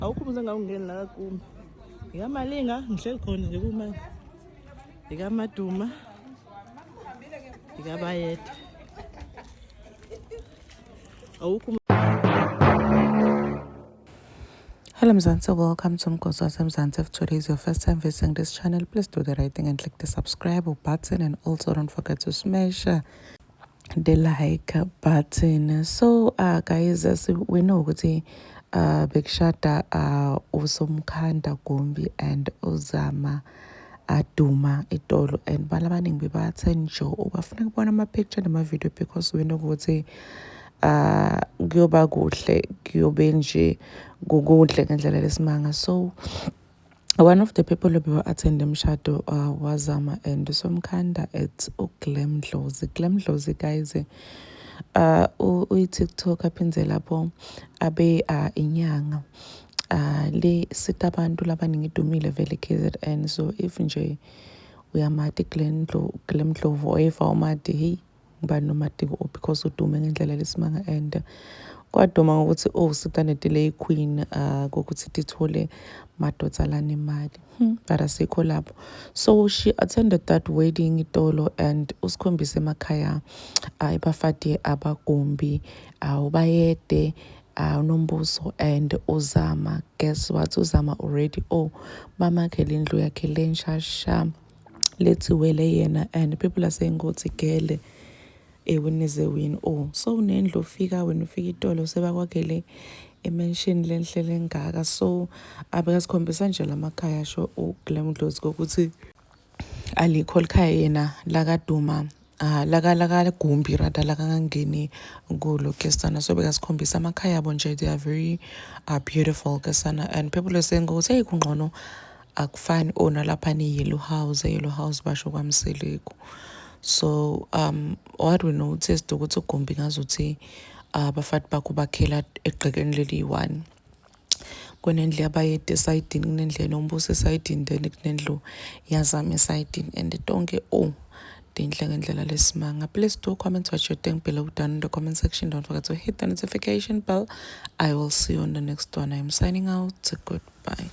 awukho umuntu engawungeni la kaKumi. Ikamalinga ngihleli khona nje kuma ikaMaduma ikaBayede awukho. Hello Mzansi, welcome to Mkosi Mzansi. If today is your first time visiting this channel, please do the right thing and click the subscribe button, and also don't forget to smash the like button. So guys, as we know ukuthi Big Shada uSomkhanda Gumbi and uZama Duma Itolo, and balabaningi bebathenjo ubafuna ukubona ama-picture nama-video because we know ukuthi kuyoba kuhle kuyobe nje kukuhle ngendlela lesimanga. So one of the people who attend umshado wazama and uSomkhanda at uGlem Dlozi. Glam Dlozi guys uyi-TikTok aphindze lapho abe inyanga le sita abantu labaningi idumile vele KZN. So if nje uyamati Glam Dlozi oyiva umati hey ngibani nomati because udume ngendlela lesimanga and kwaduma ngokuthi sita ne-delay queen kokuthi tithole madodsalana imali but asikho lapho. So she attended that wedding Itolo and usikhombise emakhaya ibafati abaGumbi uBayede uNombuso and uZama. Guess what? uZama already mama khe lendlu yakhe lenshasha lethiwele yena, and people are saying ukuthi gele when is a win. So unendlu ufika wena ufika Itolo sebakwakhele emention lenhle lengaka. So abekasikhombisa nje lamakhaya sho uGlem Dlozi ukuthi alikho likhaya yena lakaduma laka Gumbi rada lakangangeni kulo kesana. So bekasikhombisa amakhaya abo nje, they are very beautiful kesana, and people are saying ukuthi hey kungqono akufani nalapha ni-yellow house basho kwamseleko. So what we noticed ukuthi uGumbi ngazuthi abafati bakho bakhela egqekeni leli-1 kunendlu yaBayede esayidini, kunendlu yaNombuso esayidini, then kunendlu yaZama esayidini, and tonke dinhle ngendlela lesimanga. Please do comment what you think below down in the comment section. Don't forget to hit the notification bell. I will see you on the next one. I am signing out. Goodbye.